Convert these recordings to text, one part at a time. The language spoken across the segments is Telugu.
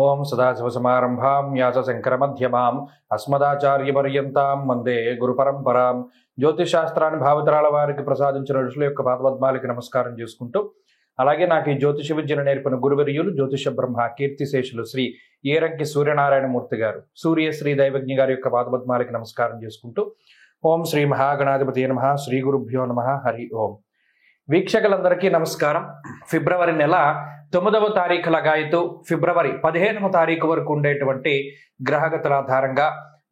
ఓం సదాశివసమారంభాం వ్యాసశంకరమధ్యమాం అస్మదాచార్యపర్యంతాం వందే గురుపరంపరాం. జ్యోతిషాస్త్రాన్ని భావితరాల వారికి ప్రసాదించిన ఋషుల యొక్క పాదపద్మాలకి నమస్కారం చేసుకుంటూ, అలాగే నాకు ఈ జ్యోతిష విద్యను నేర్పిన గురువర్యులు జ్యోతిష బ్రహ్మ కీర్తిశేషులు శ్రీ ఏరంకి సూర్యనారాయణమూర్తి గారు, సూర్యశ్రీ దైవజ్ఞ గారి యొక్క పాదపద్మాలకి నమస్కారం చేసుకుంటూ, ఓం శ్రీ మహాగణాధిపతి నమః, శ్రీ గురుభ్యో నమః, హరి ఓం. వీక్షకులందరికీ నమస్కారం. ఫిబ్రవరి నెల 9వ తారీఖు లగాయతు ఫిబ్రవరి 15వ తారీఖు వరకు ఉండేటువంటి గ్రహగతుల ఆధారంగా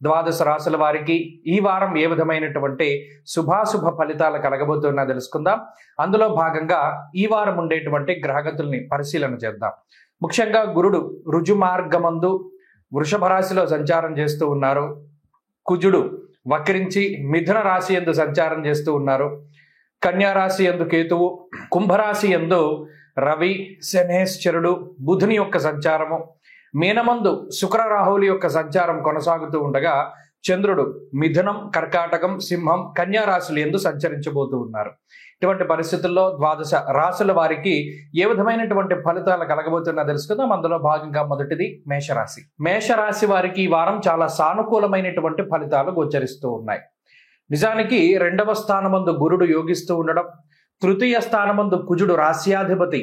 ద్వాదశ రాశుల వారికి ఈ వారం ఏ విధమైనటువంటి శుభాశుభ ఫలితాలు కలగబోతున్నా తెలుసుకుందాం. అందులో భాగంగా ఈ వారం ఉండేటువంటి గ్రహగతుల్ని పరిశీలన చేద్దాం. ముఖ్యంగా గురుడు రుజు మార్గమందు వృషభ రాశిలో సంచారం చేస్తూ ఉన్నారు. కుజుడు వక్రించి మిథున రాశి యందు సంచారం చేస్తూ ఉన్నారు. కన్యా రాశి యందు కేతువు, కుంభరాశి యందు రవి, శనేశ్వరుడు, బుధుని యొక్క సంచారము, మీనమందు శుక్ర రాహువుల యొక్క సంచారం కొనసాగుతూ ఉండగా చంద్రుడు మిథునం, కర్కాటకం, సింహం, కన్యా రాశులు యందు సంచరించబోతూ ఉన్నారు. ఇటువంటి పరిస్థితుల్లో ద్వాదశ రాశుల వారికి ఏ విధమైనటువంటి ఫలితాలు కలగబోతున్నా తెలుసుకుందాం. అందులో భాగంగా మొదటిది మేషరాశి. మేషరాశి వారికి ఈ వారం చాలా సానుకూలమైనటువంటి ఫలితాలు గోచరిస్తూ ఉన్నాయి. నిజానికి 2వ స్థానమందు గురుడు యోగిస్తూ ఉండడం, తృతీయ స్థానమందు కుజుడు రాశ్యాధిపతి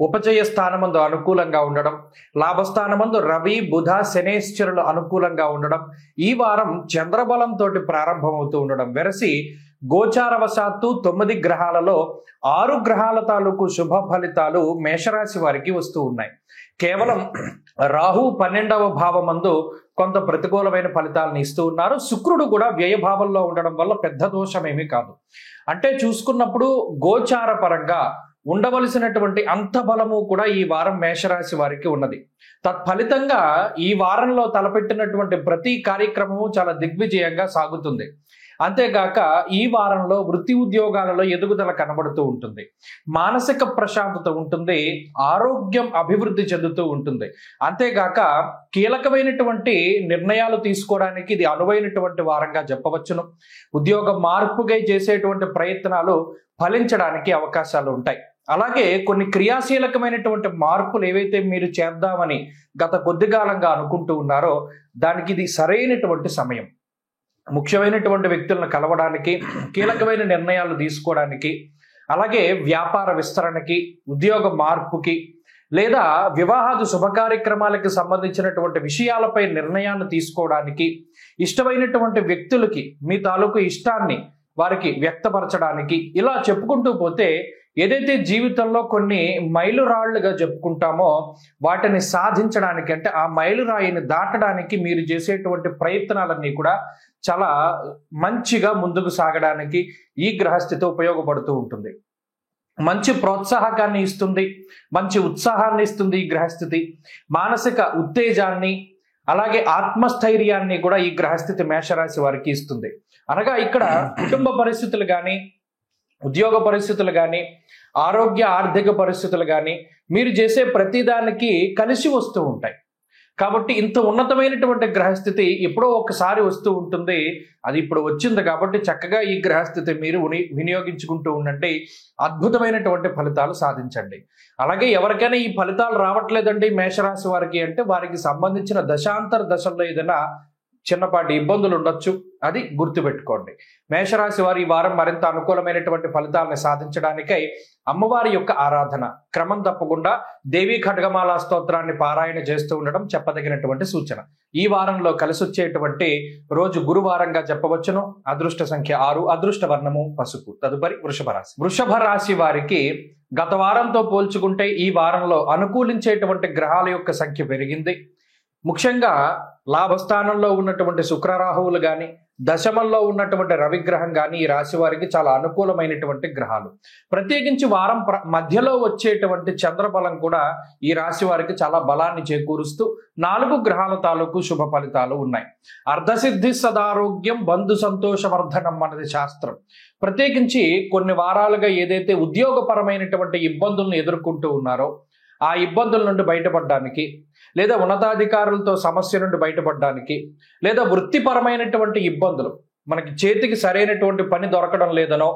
ఉపచయ స్థానమందు అనుకూలంగా ఉండడం, లాభస్థానమందు రవి, బుధ, శనేశ్వరులు అనుకూలంగా ఉండడం, ఈ వారం చంద్రబలంతో ప్రారంభమవుతూ ఉండడం వెరసి గోచారవశాత్తు 9 గ్రహాలలో 6 గ్రహాల తాలూకు శుభ ఫలితాలు మేషరాశి వారికి వస్తూ ఉన్నాయి. కేవలం రాహు 12వ భావమందు కొంత ప్రతికూలమైన ఫలితాలను ఇస్తూ ఉన్నారు. శుక్రుడు కూడా వ్యయభావంలో ఉండడం వల్ల పెద్ద దోషం ఏమీ కాదు. అంటే చూసుకున్నప్పుడు గోచార పరంగా ఉండవలసినటువంటి అంత బలము కూడా ఈ వారం మేషరాశి వారికి ఉన్నది. తత్ఫలితంగా ఈ వారంలో తలపెట్టినటువంటి ప్రతి కార్యక్రమము చాలా దిగ్విజయంగా సాగుతుంది. అంతేగాక ఈ వారంలో వృత్తి ఉద్యోగాలలో ఎదుగుదల కనబడుతూ ఉంటుంది, మానసిక ప్రశాంతత ఉంటుంది, ఆరోగ్యం అభివృద్ధి చెందుతూ ఉంటుంది. అంతేగాక కీలకమైనటువంటి నిర్ణయాలు తీసుకోవడానికి ఇది అనువైనటువంటి వారంగా చెప్పవచ్చును. ఉద్యోగ మార్పుకై చేసేటువంటి ప్రయత్నాలు ఫలించడానికి అవకాశాలు ఉంటాయి. అలాగే కొన్ని క్రియాశీలకమైనటువంటి మార్పులు ఏవైతే మీరు చేద్దామని గత కొద్ది కాలంగా అనుకుంటూ ఉన్నారో దానికి ఇది సరైనటువంటి సమయం. ముఖ్యమైనటువంటి వ్యక్తులను కలవడానికి, కీలకమైన నిర్ణయాలు తీసుకోవడానికి, అలాగే వ్యాపార విస్తరణకి, ఉద్యోగ మార్పుకి, లేదా వివాహాది శుభ కార్యక్రమాలకి సంబంధించినటువంటి విషయాలపై నిర్ణయాన్ని తీసుకోవడానికి, ఇష్టమైనటువంటి వ్యక్తులకి మీ తాలూకు ఇష్టాన్ని వారికి వ్యక్తపరచడానికి, ఇలా చెప్పుకుంటూ పోతే ఏదైతే జీవితంలో కొన్ని మైలురాళ్లుగా చెప్పుకుంటామో వాటిని సాధించడానికి, అంటే ఆ మైలురాయిని దాటడానికి మీరు చేసేటువంటి ప్రయత్నాలన్నీ కూడా చాలా మంచిగా ముందుకు సాగడానికి ఈ గ్రహస్థితి ఉపయోగపడుతూ ఉంటుంది. మంచి ప్రోత్సాహకాన్ని ఇస్తుంది, మంచి ఉత్సాహాన్ని ఇస్తుంది ఈ గ్రహస్థితి. మానసిక ఉత్తేజాన్ని, అలాగే ఆత్మస్థైర్యాన్ని కూడా ఈ గ్రహస్థితి మేషరాశి వారికి ఇస్తుంది. అనగా ఇక్కడ కుటుంబ పరిస్థితులు కానీ, ఉద్యోగ పరిస్థితులు కానీ, ఆరోగ్య ఆర్థిక పరిస్థితులు కానీ మీరు చేసే ప్రతిదానికి కలిసి వస్తూ ఉంటాయి. కాబట్టి ఇంత ఉన్నతమైనటువంటి గ్రహస్థితి ఎప్పుడో ఒకసారి వస్తూ ఉంటుంది. అది ఇప్పుడు వచ్చింది కాబట్టి చక్కగా ఈ గ్రహస్థితి మీరు వినియోగించుకుంటూ ఉండండి. అద్భుతమైనటువంటి ఫలితాలు సాధించండి. అలాగే ఎవరికైనా ఈ ఫలితాలు రావట్లేదండి మేషరాశి వారికి అంటే వారికి సంబంధించిన దశాంతర దశల్లో ఏదైనా చిన్నపాటి ఇబ్బందులు ఉండొచ్చు, అది గుర్తుపెట్టుకోండి. మేషరాశి వారు ఈ వారం మరింత అనుకూలమైనటువంటి ఫలితాలను సాధించడానికై అమ్మవారి యొక్క ఆరాధన క్రమం తప్పకుండా దేవీ ఖడ్గమాల స్తోత్రాన్ని పారాయణ చేస్తూ ఉండడం చెప్పదగినటువంటి సూచన. ఈ వారంలో కలిసి వచ్చేటువంటి రోజు గురువారంగా చెప్పవచ్చును. అదృష్ట సంఖ్య 6, అదృష్ట వర్ణము పసుపు. తదుపరి వృషభ రాశి. వృషభ రాశి వారికి గత వారంతో పోల్చుకుంటే ఈ వారంలో అనుకూలించేటువంటి గ్రహాల యొక్క సంఖ్య పెరిగింది. ముఖ్యంగా లాభస్థానంలో ఉన్నటువంటి శుక్రరాహువులు కానీ, దశమంలో ఉన్నటువంటి రవిగ్రహం కానీ ఈ రాశి వారికి చాలా అనుకూలమైనటువంటి గ్రహాలు. ప్రత్యేకించి వారం మధ్యలో వచ్చేటువంటి చంద్రబలం కూడా ఈ రాశి వారికి చాలా బలాన్ని చేకూరుస్తూ 4 గ్రహాల తాలూకు శుభ ఫలితాలు ఉన్నాయి. అర్ధసిద్ధి సదారోగ్యం బంధు సంతోషవర్ధనం అన్నది శాస్త్రం. ప్రత్యేకించి కొన్ని వారాలుగా ఏదైతే ఉద్యోగపరమైనటువంటి ఇబ్బందులను ఎదుర్కొంటూ ఉన్నారో ఆ ఇబ్బందుల నుండి బయటపడడానికి, లేదా ఉన్నతాధికారులతో సమస్య నుండి బయటపడడానికి, లేదా వృత్తిపరమైనటువంటి ఇబ్బందులు మనకి చేతికి సరైనటువంటి పని దొరకడం లేదనో,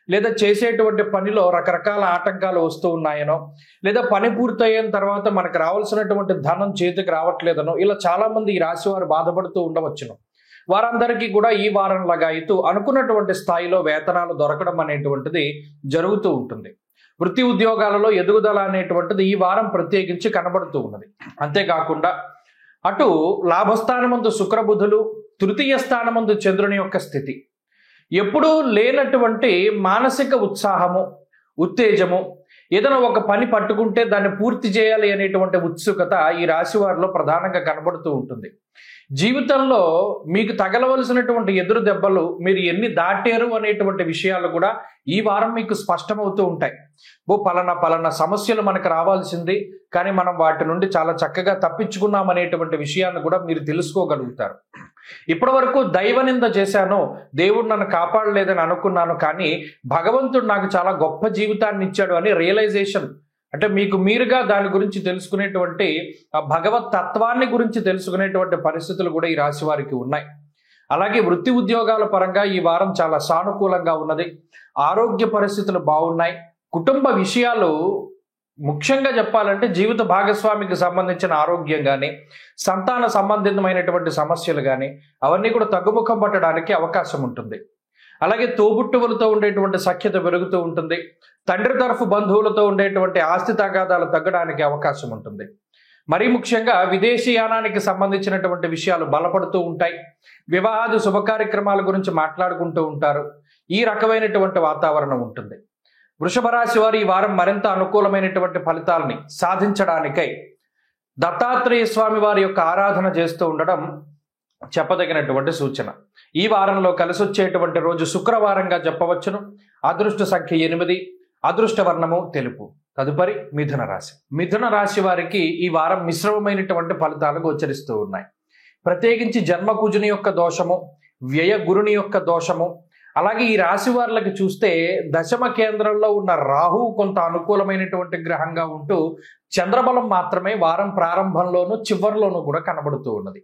లేదా చేసేటువంటి పనిలో రకరకాల ఆటంకాలు వస్తూ ఉన్నాయనో, లేదా పని పూర్తయిన తర్వాత మనకు రావాల్సినటువంటి ధనం చేతికి రావట్లేదనో, ఇలా చాలా మంది ఈ రాశి వారు బాధపడుతూ ఉండవచ్చును. వారందరికీ కూడా ఈ వారం లగాయితూ అనుకున్నటువంటి స్థాయిలో వేతనాలు దొరకడం అనేటువంటిది జరుగుతూ ఉంటుంది. వృత్తి ఉద్యోగాలలో ఎదుగుదల అనేటువంటిది ఈ వారం ప్రత్యేకించి కనబడుతూ ఉన్నది. అంతేకాకుండా అటు లాభస్థానమందు శుక్రబుధులు, తృతీయ స్థానమందు చంద్రుని యొక్క స్థితి, ఎప్పుడూ లేనటువంటి మానసిక ఉత్సాహము, ఉత్తేజము, ఏదైనా ఒక పని పట్టుకుంటే దాన్ని పూర్తి చేయాలి అనేటువంటి ఉత్సుకత ఈ రాశి వారిలో ప్రధానంగా కనబడుతూ ఉంటుంది. జీవితంలో మీకు తగలవలసినటువంటి ఎదురు దెబ్బలు మీరు ఎన్ని దాటారు అనేటువంటి విషయాలు కూడా ఈ వారం మీకు స్పష్టమవుతూ ఉంటాయి. పలానా సమస్యలు మనకు రావాల్సింది, కానీ మనం వాటి నుండి చాలా చక్కగా తప్పించుకున్నాం అనేటువంటి విషయాన్ని కూడా మీరు తెలుసుకోగలుగుతారు. ఇప్పటి వరకు దైవనింద చేశాను, దేవుడు నన్ను కాపాడలేదని అనుకున్నాను, కానీ భగవంతుడు నాకు చాలా గొప్ప జీవితాన్ని ఇచ్చాడు అని రియలైజేషన్, అంటే మీకు మీరుగా దాని గురించి తెలుసుకునేటువంటి ఆ భగవత్ తత్వాన్ని గురించి తెలుసుకునేటువంటి పరిస్థితులు కూడా ఈ రాశి వారికి ఉన్నాయి. అలాగే వృత్తి ఉద్యోగాల పరంగా ఈ వారం చాలా సానుకూలంగా ఉన్నది. ఆరోగ్య పరిస్థితులు బాగున్నాయి. కుటుంబ విషయాలు, ముఖ్యంగా చెప్పాలంటే జీవిత భాగస్వామికి సంబంధించిన ఆరోగ్యం కానీ, సంతాన సంబంధితమైనటువంటి సమస్యలు కానీ అవన్నీ కూడా తగ్గుముఖం పట్టడానికి అవకాశం ఉంటుంది. అలాగే తోబుట్టువులతో ఉండేటువంటి సఖ్యత పెరుగుతూ ఉంటుంది. తండ్రి తరఫు బంధువులతో ఉండేటువంటి ఆస్తి తగాదాలు తగ్గడానికి అవకాశం ఉంటుంది. మరీ ముఖ్యంగా విదేశీయానానికి సంబంధించినటువంటి విషయాలు బలపడుతూ ఉంటాయి. వివాహాది శుభ కార్యక్రమాల గురించి మాట్లాడుకుంటూ ఉంటారు. ఈ రకమైనటువంటి వాతావరణం ఉంటుంది. వృషభ రాశి వారు ఈ వారం మరింత అనుకూలమైనటువంటి ఫలితాలని సాధించడానికై దత్తాత్రేయ స్వామి వారి యొక్క ఆరాధన చేస్తూ ఉండడం చెప్పదగినటువంటి సూచన. ఈ వారంలో కలిసి వచ్చేటువంటి రోజు శుక్రవారంగా చెప్పవచ్చును. అదృష్ట సంఖ్య 8, అదృష్ట వర్ణము తెలుపు. తదుపరి మిథున రాశి. మిథున రాశి వారికి ఈ వారం మిశ్రమమైనటువంటి ఫలితాలు గోచరిస్తూ ఉన్నాయి. ప్రత్యేకించి జన్మకుజుని యొక్క దోషము, వ్యయ గురుని యొక్క దోషము, అలాగే ఈ రాశి వారికి చూస్తే దశమ కేంద్రంలో ఉన్న రాహువు కొంత అనుకూలమైనటువంటి గ్రహంగా ఉంటూ చంద్రబలం మాత్రమే వారం ప్రారంభంలోనూ చివరిలోనూ కూడా కనబడుతూ ఉన్నది.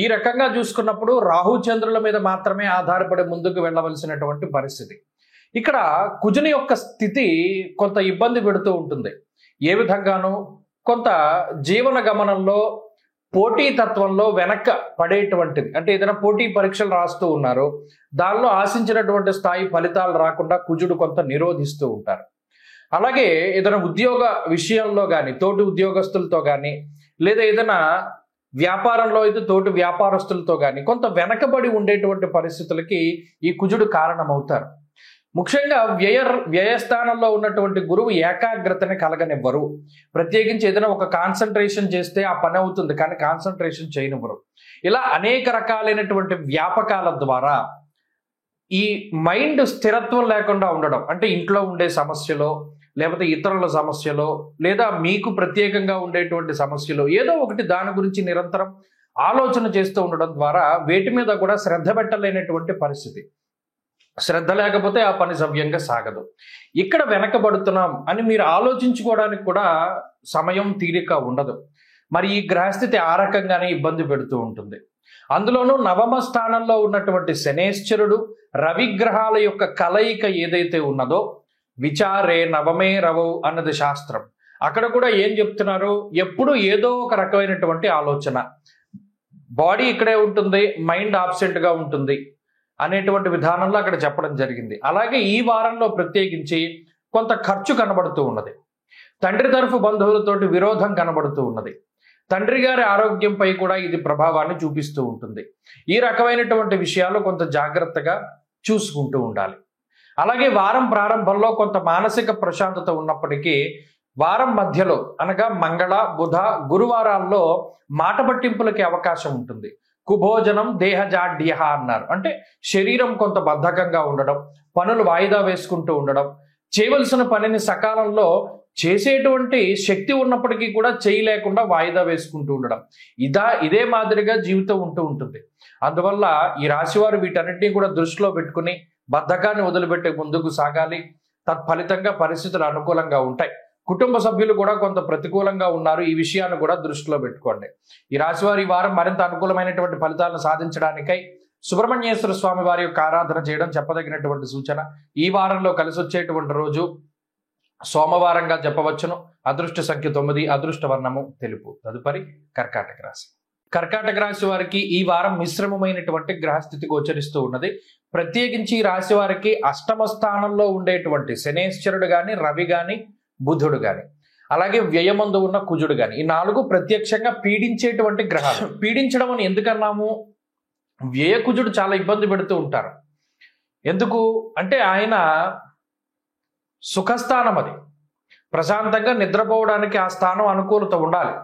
ఈ రకంగా చూసుకున్నప్పుడు రాహు చంద్రుల మీద మాత్రమే ఆధారపడి ముందుకు వెళ్ళవలసినటువంటి పరిస్థితి. ఇక్కడ కుజుని యొక్క స్థితి కొంత ఇబ్బంది పెడుతూ ఉంటుంది. ఏ విధంగానూ కొంత జీవన గమనంలో పోటీ తత్వంలో వెనక పడేటువంటిది, అంటే ఏదైనా పోటీ పరీక్షలు రాస్తూ ఉన్నారు, దానిలో ఆశించినటువంటి స్థాయి ఫలితాలు రాకుండా కుజుడు కొంత నిరోధిస్తూ ఉంటారు. అలాగే ఏదైనా ఉద్యోగ విషయంలో కానీ, తోటి ఉద్యోగస్తులతో కానీ, లేదా ఏదైనా వ్యాపారంలో అయితే తోటి వ్యాపారస్తులతో కానీ కొంత వెనకబడి ఉండేటువంటి పరిస్థితులకి ఈ కుజుడు కారణమవుతారు. ముఖ్యంగా వ్యయస్థానంలో ఉన్నటువంటి గురువు ఏకాగ్రతని కలగనివ్వరు. ప్రత్యేకించి ఏదైనా ఒక కాన్సన్ట్రేషన్ చేస్తే ఆ పని అవుతుంది, కానీ కాన్సన్ట్రేషన్ చేయనివ్వరు. ఇలా అనేక రకాలైనటువంటి వ్యాపకాల ద్వారా ఈ మైండ్ స్థిరత్వం లేకుండా ఉండడం, అంటే ఇంట్లో ఉండే సమస్యలో, లేకపోతే ఇతరుల సమస్యలో, లేదా మీకు ప్రత్యేకంగా ఉండేటువంటి సమస్యలో ఏదో ఒకటి దాని గురించి నిరంతరం ఆలోచన చేస్తూ ఉండడం ద్వారా వేటి మీద కూడా శ్రద్ధ పెట్టలేనటువంటి పరిస్థితి. శ్రద్ధ లేకపోతే ఆ పని సవ్యంగా సాగదు. ఇక్కడ వెనకబడుతున్నాం అని మీరు ఆలోచించుకోవడానికి కూడా సమయం, తీరిక ఉండదు. మరి ఈ గ్రహస్థితి ఆ రకంగానే ఇబ్బంది పెడుతూ ఉంటుంది. అందులోనూ నవమ స్థానంలో ఉన్నటువంటి శనేశ్వరుడు, రవిగ్రహాల యొక్క కలయిక ఏదైతే ఉన్నదో, విచారే నవమే రవౌ అన్నది శాస్త్రం. అక్కడ కూడా ఏం చెప్తున్నారు, ఎప్పుడు ఏదో ఒక రకమైనటువంటి ఆలోచన, బాడీ ఇక్కడే ఉంటుంది, మైండ్ ఆబ్సెంట్గా ఉంటుంది అనేటువంటి విధానంలో అక్కడ చెప్పడం జరిగింది. అలాగే ఈ వారంలో ప్రత్యేకించి కొంత ఖర్చు కనబడుతూ ఉన్నది. తండ్రి తరఫు బంధువులతోటి విరోధం కనబడుతూ ఉన్నది. తండ్రి గారి ఆరోగ్యంపై కూడా ఇది ప్రభావాన్ని చూపిస్తూ ఉంటుంది. ఈ రకమైనటువంటి విషయాలు కొంత జాగ్రత్తగా చూసుకుంటూ ఉండాలి. అలాగే వారం ప్రారంభంలో కొంత మానసిక ప్రశాంతత ఉన్నప్పటికీ వారం మధ్యలో అనగా మంగళ, బుధ, గురువారాల్లో మాట పట్టింపులకి అవకాశం ఉంటుంది. కుభోజనం దేహజాడ్య అన్నారు. అంటే శరీరం కొంత బద్ధకంగా ఉండడం, పనులు వాయిదా వేసుకుంటూ ఉండడం, చేయవలసిన పనిని సకాలంలో చేసేటువంటి శక్తి ఉన్నప్పటికీ కూడా చేయలేకుండా వాయిదా వేసుకుంటూ ఉండడం, ఇదే మాదిరిగా జీవితం ఉంటూ ఉంటుంది. అందువల్ల ఈ రాశివారు వీటన్నిటినీ కూడా దృష్టిలో పెట్టుకుని బద్ధకాన్ని వదిలిపెట్టి ముందుకు సాగాలి. తత్ఫలితంగా పరిస్థితులు అనుకూలంగా ఉంటాయి. కుటుంబ సభ్యులు కూడా కొంత ప్రతికూలంగా ఉన్నారు. ఈ విషయాన్ని కూడా దృష్టిలో పెట్టుకోండి. ఈ రాశివారి వారం మరింత అనుకూలమైనటువంటి ఫలితాలను సాధించడానికై సుబ్రహ్మణ్యేశ్వర స్వామి వారి యొక్క ఆరాధన చేయడం చెప్పదగినటువంటి సూచన. ఈ వారంలో కలిసి వచ్చేటువంటి రోజు సోమవారంగా చెప్పవచ్చును. అదృష్ట సంఖ్య 9, అదృష్ట వర్ణము తెలుపు. తదుపరి కర్కాటక రాశి. కర్కాటక రాశి వారికి ఈ వారం మిశ్రమమైనటువంటి గ్రహస్థితి గోచరిస్తూ ఉన్నది. ప్రత్యేకించి ఈ రాశి వారికి అష్టమ స్థానంలో ఉండేటువంటి శనేశ్వరుడు గాని, రవి గాని, బుధుడు గాని, అలాగే వ్యయమందు ఉన్న కుజుడు గాని, ఈ 4 ప్రత్యక్షంగా పీడించేటువంటి గ్రహాలు. పీడించడం అని ఎందుకన్నాము? వ్యయ కుజుడు చాలా ఇబ్బంది పెడుతూ ఉంటారు. ఎందుకు అంటే ఆయన సుఖస్థానం, అది ప్రశాంతంగా నిద్రపోవడానికి ఆ స్థానం అనుకూలత ఉండాలి.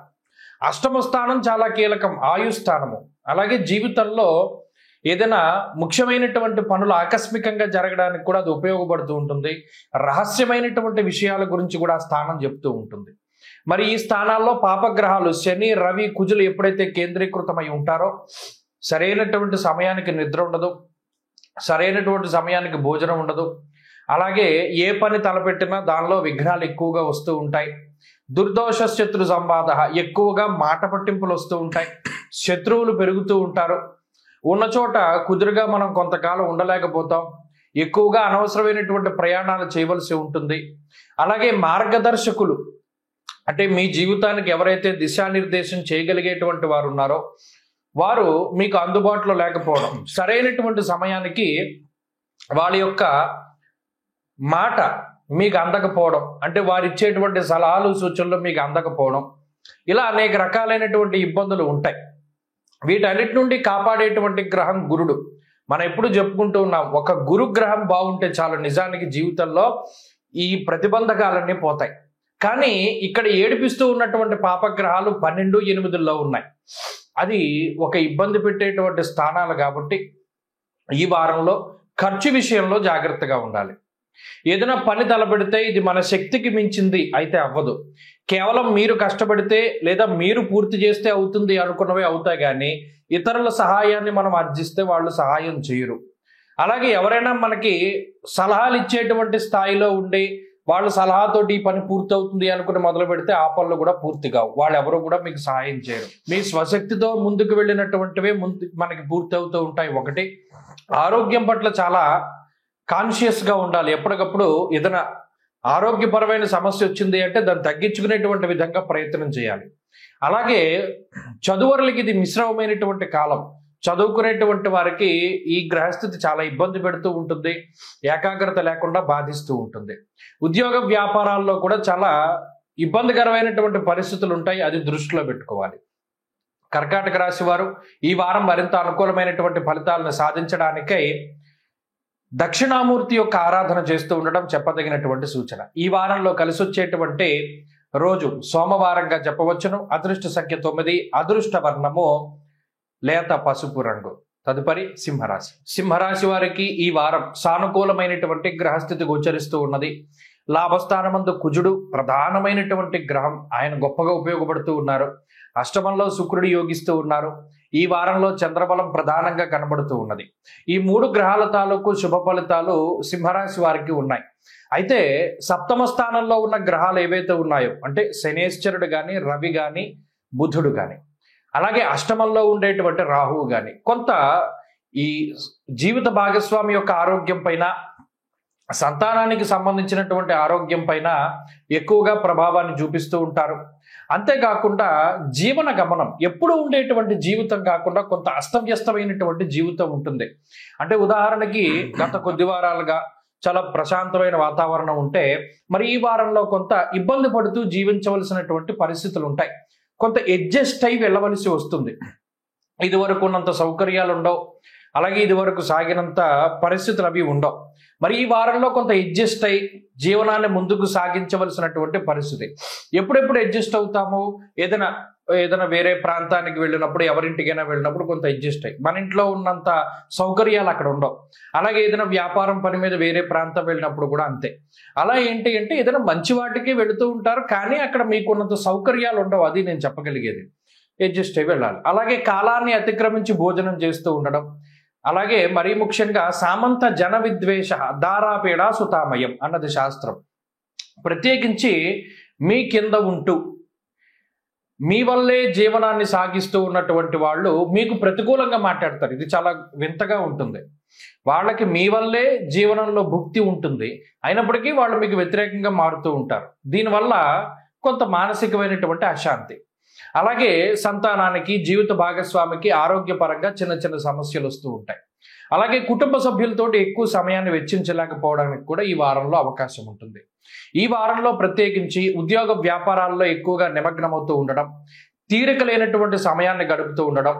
అష్టమ స్థానం చాలా కీలకం, ఆయుస్థానము. అలాగే జీవితంలో ఏదైనా ముఖ్యమైనటువంటి పనులు ఆకస్మికంగా జరగడానికి కూడా అది ఉపయోగపడుతూ ఉంటుంది. రహస్యమైనటువంటి విషయాల గురించి కూడా ఆ స్థానం చెప్తూ ఉంటుంది. మరి ఈ స్థానాల్లో పాపగ్రహాలు శని, రవి, కుజులు ఎప్పుడైతే కేంద్రీకృతమై ఉంటారో సరైనటువంటి సమయానికి నిద్ర ఉండదు, సరైనటువంటి సమయానికి భోజనం ఉండదు. అలాగే ఏ పని తలపెట్టినా దానిలో విఘ్నాలు ఎక్కువగా వస్తూ ఉంటాయి. దుర్దోష శత్రు సంవాద, ఎక్కువగా మాట పట్టింపులు వస్తూ ఉంటాయి. శత్రువులు పెరుగుతూ ఉంటారు. ఉన్న చోట కుదురుగా మనం కొంతకాలం ఉండలేకపోతాం. ఎక్కువగా అనవసరమైనటువంటి ప్రయాణాలు చేయవలసి ఉంటుంది. అలాగే మార్గదర్శకులు అంటే మీ జీవితానికి ఎవరైతే దిశానిర్దేశం చేయగలిగేటువంటి వారు ఉన్నారో వారు మీకు అందుబాటులో లేకపోవడం, సరైనటువంటి సమయానికి వాళ్ళ యొక్క మాట మీకు అందకపోవడం, అంటే వారు ఇచ్చేటువంటి సలహాలు సూచనలు మీకు అందకపోవడం, ఇలా అనేక రకాలైనటువంటి ఇబ్బందులు ఉంటాయి. వీటన్నిటి నుండి కాపాడేటువంటి గ్రహం గురుడు. మనం ఎప్పుడు చెప్పుకుంటూ ఉన్నాం, ఒక గురు గ్రహం బాగుంటే చాలు, నిజానికి జీవితంలో ఈ ప్రతిబంధకాలన్నీ పోతాయి. కానీ ఇక్కడ ఏడిపిస్తూ ఉన్నటువంటి పాపగ్రహాలు 12, 8లో ఉన్నాయి. అది ఒక ఇబ్బంది పెట్టేటువంటి స్థానాలు కాబట్టి ఈ వారంలో ఖర్చు విషయంలో జాగ్రత్తగా ఉండాలి. ఏదైనా పని తలపెడితే ఇది మన శక్తికి మించింది అయితే అవ్వదు. కేవలం మీరు కష్టపడితే లేదా మీరు పూర్తి చేస్తే అవుతుంది అనుకున్నవే అవుతాయి, కానీ ఇతరుల సహాయాన్ని మనం ఆర్జిస్తే వాళ్ళు సహాయం చేయరు. అలాగే ఎవరైనా మనకి సలహాలు ఇచ్చేటువంటి స్థాయిలో ఉండి వాళ్ళ సలహాతోటి ఈ పని పూర్తి అవుతుంది అనుకుని మొదలు పెడితే ఆ పనులు కూడా పూర్తి కావు. వాళ్ళు ఎవరు కూడా మీకు సహాయం చేయరు. మీ స్వశక్తితో ముందుకు వెళ్ళినటువంటివే మనకి పూర్తి అవుతూ ఉంటాయి. ఒకటి, ఆరోగ్యం పట్ల చాలా కాన్షియస్గా ఉండాలి. ఎప్పటికప్పుడు ఏదైనా ఆరోగ్యపరమైన సమస్య వచ్చింది అంటే దాన్ని తగ్గించుకునేటువంటి విధంగా ప్రయత్నం చేయాలి. అలాగే చదువురులకి ఇది మిశ్రమమైనటువంటి కాలం. చదువుకునేటువంటి వారికి ఈ గ్రహస్థితి చాలా ఇబ్బంది పెడుతూ ఉంటుంది, ఏకాగ్రత లేకుండా బాధిస్తూ ఉంటుంది. ఉద్యోగ వ్యాపారాల్లో కూడా చాలా ఇబ్బందికరమైనటువంటి పరిస్థితులు ఉంటాయి, అది దృష్టిలో పెట్టుకోవాలి. కర్కాటక రాశి వారు ఈ వారం మరింత అనుకూలమైనటువంటి ఫలితాలను సాధించడానికై దక్షిణామూర్తి యొక్క ఆరాధన చేస్తూ ఉండడం చెప్పదగినటువంటి సూచన. ఈ వారంలో కలిసి వచ్చేటువంటి రోజు సోమవారంగా చెప్పవచ్చును. అదృష్ట సంఖ్య 9, అదృష్ట వర్ణము లేత పసుపు రంగు. తదుపరి సింహరాశి. సింహరాశి వారికి ఈ వారం సానుకూలమైనటువంటి గ్రహస్థితి గోచరిస్తూ ఉన్నది. లాభస్థానమందు కుజుడు ప్రధానమైనటువంటి గ్రహం, ఆయన గొప్పగా ఉపయోగపడుతూ ఉన్నారు. అష్టమంలో శుక్రుడు యోగిస్తూ ఉన్నారు. ఈ వారంలో చంద్రబలం ప్రధానంగా కనబడుతూ ఉన్నది. ఈ 3 గ్రహాల తాలూకు శుభ ఫలితాలు సింహరాశి వారికి ఉన్నాయి. అయితే సప్తమ స్థానంలో ఉన్న గ్రహాలు ఏవైతే ఉన్నాయో అంటే శనేశ్వరుడు కానీ, రవి కానీ, బుధుడు కానీ, అలాగే అష్టమంలో ఉండేటువంటి రాహువు కానీ కొంత ఈ జీవిత భాగస్వామి యొక్క ఆరోగ్యం పైన, సంతానానికి సంబంధించినటువంటి ఆరోగ్యం పైన ఎక్కువగా ప్రభావాన్ని చూపిస్తూ ఉంటారు. అంతేకాకుండా జీవన గమనం ఎప్పుడు ఉండేటువంటి జీవితం కాకుండా కొంత అస్తవ్యస్తమైనటువంటి జీవితం ఉంటుంది. అంటే ఉదాహరణకి గత కొద్ది వారాలుగా చాలా ప్రశాంతమైన వాతావరణం ఉంటే మరి ఈ వారంలో కొంత ఇబ్బంది పడుతూ జీవించవలసినటువంటి పరిస్థితులు ఉంటాయి. కొంత అడ్జస్ట్ అయి వెళ్ళవలసి వస్తుంది. ఇది వరకు ఉన్నంత సౌకర్యాలు ఉండవు, అలాగే ఇది వరకు సాగినంత పరిస్థితులు అవి ఉండవు. మరి ఈ వారంలో కొంత అడ్జస్ట్ అయి జీవనాన్ని ముందుకు సాగించవలసినటువంటి పరిస్థితి. ఎప్పుడెప్పుడు అడ్జస్ట్ అవుతాము? ఏదైనా వేరే ప్రాంతానికి వెళ్ళినప్పుడు, ఎవరింటికైనా వెళ్ళినప్పుడు కొంత అడ్జస్ట్ అయ్యి, మన ఇంట్లో ఉన్నంత సౌకర్యాలు అక్కడ ఉండవు. అలాగే ఏదైనా వ్యాపారం పని మీద వేరే ప్రాంతం వెళ్ళినప్పుడు కూడా అంతే. అలా ఏంటి అంటే ఏదైనా మంచి వాటికి వెళుతూ ఉంటారు, కానీ అక్కడ మీకున్నంత సౌకర్యాలు ఉండవు. అది నేను చెప్పగలిగేది. అడ్జస్ట్ అయ్యి వెళ్ళాలి. అలాగే కాలాన్ని అతిక్రమించి భోజనం చేస్తూ ఉండడం, అలాగే మరీ ముఖ్యంగా సామంత జన విద్వేష దారాపీడా సుతామయం అన్నది శాస్త్రం. ప్రత్యేకించి మీ కింద ఉంటూ మీ వల్లే జీవనాన్ని సాగిస్తూ ఉన్నటువంటి వాళ్ళు మీకు ప్రతికూలంగా మాట్లాడతారు. ఇది చాలా వింతగా ఉంటుంది. వాళ్ళకి మీ వల్లే జీవనంలో భుక్తి ఉంటుంది, అయినప్పటికీ వాళ్ళు మీకు వ్యతిరేకంగా మారుతూ ఉంటారు. దీనివల్ల కొంత మానసికమైనటువంటి అశాంతి, అలాగే సంతానానికి, జీవిత భాగస్వామికి ఆరోగ్యపరంగా చిన్న చిన్న సమస్యలు వస్తూ ఉంటాయి. అలాగే కుటుంబ సభ్యులతో ఎక్కువ సమయాన్ని వెచ్చించలేకపోవడానికి కూడా ఈ వారంలో అవకాశం ఉంటుంది. ఈ వారంలో ప్రత్యేకించి ఉద్యోగ వ్యాపారాల్లో ఎక్కువగా నిమగ్నమవుతూ ఉండడం, తీరిక లేనటువంటి సమయాన్ని గడుపుతూ ఉండడం,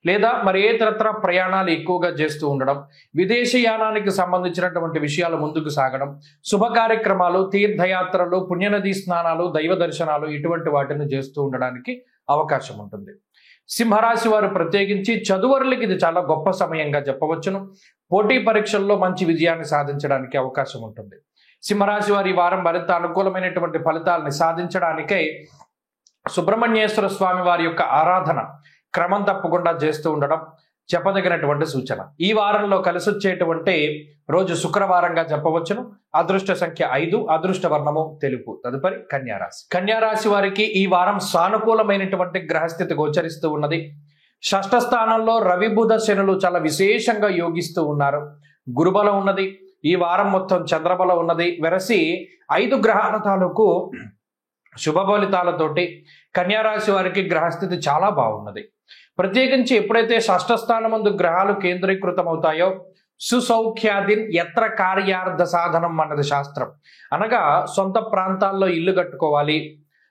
లేదా మరి ఏ ఇతరత్ర ప్రయాణాలు ఎక్కువగా చేస్తూ ఉండడం, విదేశీయానానికి సంబంధించినటువంటి విషయాలు ముందుకు సాగడం, శుభ కార్యక్రమాలు, తీర్థయాత్రలు, పుణ్యనదీ స్నానాలు, దైవ దర్శనాలు ఇటువంటి వాటిని చేస్తూ ఉండడానికి అవకాశం ఉంటుంది. సింహరాశి వారు ప్రత్యేకించి చదువరులకి ఇది చాలా గొప్ప సమయంగా చెప్పవచ్చును. పోటీ పరీక్షల్లో మంచి విజయాన్ని సాధించడానికి అవకాశం ఉంటుంది. సింహరాశి వారి వారం మరింత అనుకూలమైనటువంటి ఫలితాలని సాధించడానికై సుబ్రహ్మణ్యేశ్వర స్వామి వారి యొక్క ఆరాధన క్రమం తప్పకుండా చేస్తూ ఉండడం చెప్పదగినటువంటి సూచన. ఈ వారంలో కలిసి వచ్చేటువంటి రోజు శుక్రవారంగా చెప్పవచ్చును. అదృష్ట సంఖ్య 5, అదృష్ట వర్ణము తెలుపు. తదుపరి కన్యారాశి. కన్యారాశి వారికి ఈ వారం సానుకూలమైనటువంటి గ్రహస్థితి గోచరిస్తూ ఉన్నది. షష్ఠ స్థానంలో రవి బుధ శనులు చాలా విశేషంగా యోగిస్తూ ఉన్నారు. గురుబలం ఉన్నది. ఈ వారం మొత్తం చంద్రబలం ఉన్నది. వెరసి 5 గ్రహాల తాలూకు శుభ ఫలితాలతోటి కన్యారాశి వారికి గ్రహస్థితి చాలా బాగున్నది. ప్రత్యేకించి ఎప్పుడైతే షష్ఠ స్థానమందు గ్రహాలు కేంద్రీకృతం అవుతాయో సుసౌఖ్యాదిన్ ఎత్ర కార్యార్థ సాధనం అన్నది శాస్త్రం. అనగా సొంత ప్రాంతాల్లో ఇల్లు కట్టుకోవాలి,